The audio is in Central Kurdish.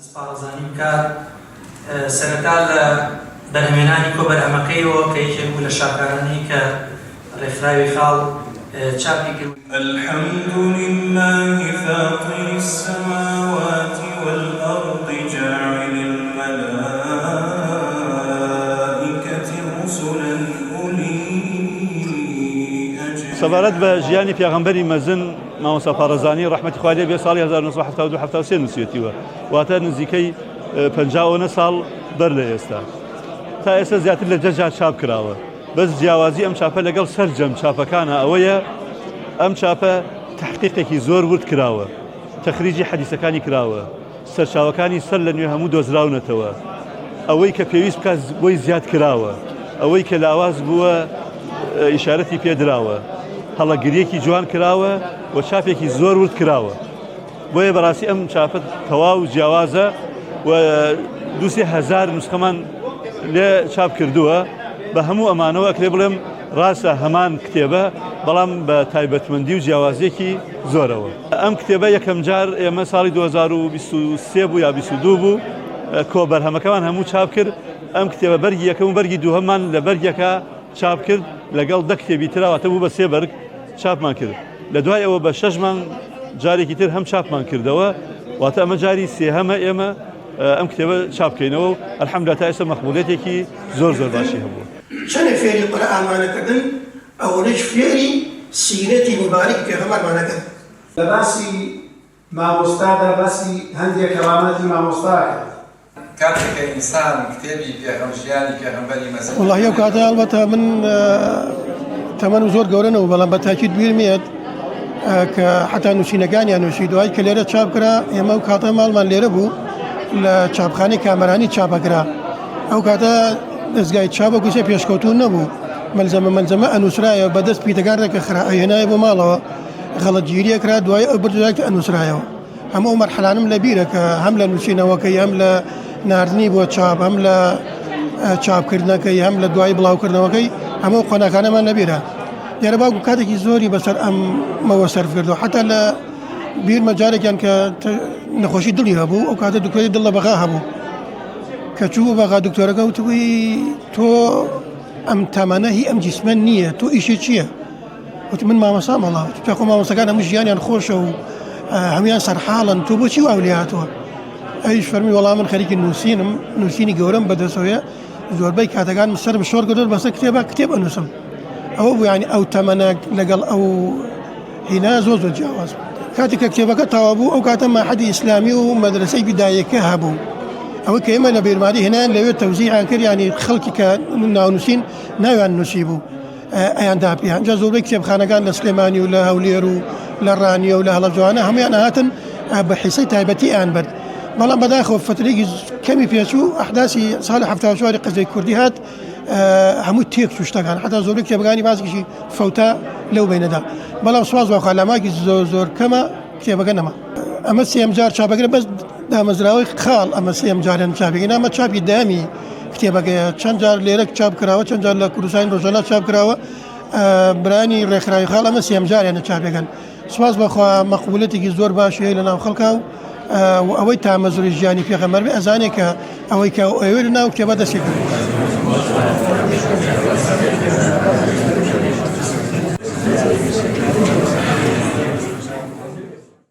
سپاسگزاریم که سەرەتا لە بەرهەمهێنانی کۆبەرهەمەکەیەوە کە یەکێک بوو لە شاکارانی کە ڕێکخراوی خاڵ چاپی کرد. الحمد لله فاطر السماوات والأرض جاعل الملائكة رسلا أولي أجنحة. سەبارەت بە ژیانی پێغەمبەری مەزن مامۆستا پارێزانی ڕەحمەتی خوا لێ بێ ساڵی 1972 نووسێتیوە، واتە نزیکەی 50 ساڵ بەر لە ئێستا. تا ئێستا زیاتر لە 10 جار چاپ کراوە. بەس جیاوازی ئەم چاپە لەگەڵ سەرجەم چاپەکانە ئەوەیە ئەم چاپە تحقیقێکی زۆر ورد کراوە، تەخریجی حەدیسەکانی کراوە، سەرچاوەکانی سەر لە نوێ هەموو دۆزراونەتەوە، ئەوەی کە پێویست بکات بۆی زیاد کراوە، ئەوەی کە لاواز بووە ئیشارەتی پێدراوە، هەڵەگریەکی جوان کراوە و چاپێکی زۆر ورد کراوە. بۆیە بەڕاستی ئەم چاپە تەواو جیاوازە و 2,000 نوسخەمان لێ چاپ کردووە. بە هەموو ئەمانەوە ئەکرێ بڵێم ڕاستە هەمان کتێبە، بەڵام بە تایبەتمەندی و جیاوازیەکی زۆرەوە. ئەم کتێبە یەکەم جار ئێمە ساڵی 2023 بوو یا 22 بوو کۆبەرهەمەکەمان هەموو چاپ کرد. ئەم کتێبە بەرگی یەکەم و بەرگی دووهەممان لە بەرگێکە چاپ کرد، لەگەڵ 10 کتێبی تراواتە بوو بە 3 بەرگ چاپمان کرد. لە دوای ئەوە بە 6 مانگ جارێکی تر هەم چاپمان کردەوە، واتە ئەمە جاری سێهەمە ئێمە ئەم کتێبە چاپکەینەوە و ئەلحەمدولیلا تا ئێستا مەقبوڵێتێکی زۆر باشی هەبوو. چەند فێری قورئانمانەکردن ئەوەش فێری سیرەتی مبارەک پێغەمبەرمانەکرد. لە باسی مامۆستادا باسی هەندێک کەرامەتی مامۆستا کرد. کاتێک ئینسان کتێبی ژیانی پێغەمبەری مەزن وەڵاهی ئەو کاتە ئەڵبەتە من تەمەن و زۆر گەورەنەوە، بەڵام بە تاکید بیرمێت کە حتا نووسینەکانیان نووسی دوای کە لێرە چاپ کرا ئێمە ئەو کاتە ماڵمان لێرە بوو لە چاپخانەی کامەرانی چاپەکرا. ئەو کاتە دەستگای چاپە گوسە پێشکەوتون نەبوو، مەلزەمە ئەنووسرایەوە بەدەست پیتەکانێکە خراهێنایە بۆ ماڵەوە غەڵەتگیریە کرا، دوای ئەو بردوایکە ئەنووسرایەوە. هەموو مەرحەلانم لە بیرە کە هەم لە نووسینەوەکەی، هەم لە ناردنی بۆ چاپ، هەم لە چاپکردنەکەی، هەم لە دوای بڵاوکردنەوەکەی هەموو قۆناکانەمان لەبیرە. دیارە باوکو کاتێکی زۆری بەسەر ئەمەوە سەرف کردو، حتا لە بیرمە جارێکیان کە نەخۆشی دڵی هەبوو، ئەو کاتە دکتۆری دڵ لە بەغا هەبوو کە چوو بەغا دکتۆرەکە وتوی تۆ ئەم تامانە هی ئەم جیسمە نییە، تۆ ئیشی چییە؟ وتی من مامۆستام. وەڵا پێخۆ مامۆستەکان هەموو ژیانیان خۆشە و هەمویان سەرحاڵن، تۆ بۆچی و ئەولیاتەوە؟ ئەویش فەرمی وەڵام من خەریکی نووسینی گەورەم بەدەستەوەیە، زۆربەی کاتەکان سەر بە شۆڕ گرت بەسەر کتێب ئەنووسم. ئەوە بوو یعنی ئەو تەمەنە لەگەڵ ئەو هینا زۆر جیاواز بوو. کاتێک کە کتێبەکە تەواو بوو، ئەو کاتە مەعهەدی ئیسلامی و مەدرسەی بیدایەکە هەبوو. ئەوە کە ئێمە لە بیرماری هێنان لەوێ تەوزیعیان کرد، ینی خەڵکی کە ناونووسین ناویان نووسی بوو ئەیان داپی. ئەنجا زۆربەی کتێبخانەکان لە سلێمانی و لە هەولێر و لە ڕانیە و لە هەڵەبجەوانە هەمویان هاتن بە حیسەی تایبەتی ئەیان برد. بەڵام بەداخەوە فترێکی کەمی پێچوو ئەحداسی ساڵی 74 قەزای کوردی هات، هەموو تێک توشتەکان حتا زۆربەی کتێبەکانی باسێکی فەوتا لەو بینەدا. بەڵام سواز بەخوا لەماکی زۆر کەمە کتێبەکە نەما. ئەمە سێم جار چاپەکرا، بەس دامەزراوەی خاڵ ئەمە سێم جاریان چاپێکی، ئەمە چاپی دامی کتێبەکەیە. چەند جار لێرە چاپ کراوە، چەند جار لە کوردستانی ڕۆژانە چاپ کراوە، برانی ڕێکخراوی خاڵ ئەمە سێم جاریانە چاپەکەن. سواز بەخوا مەقبوڵێتێکی زۆر باشی هەیە لەناو خەڵکا و ئەوەی تامەزوری ژیانی پێغەمبەر بێ ئەزانێ کە ئەوەی کە ئەوێ لەناو کتێبە دەستی کرد.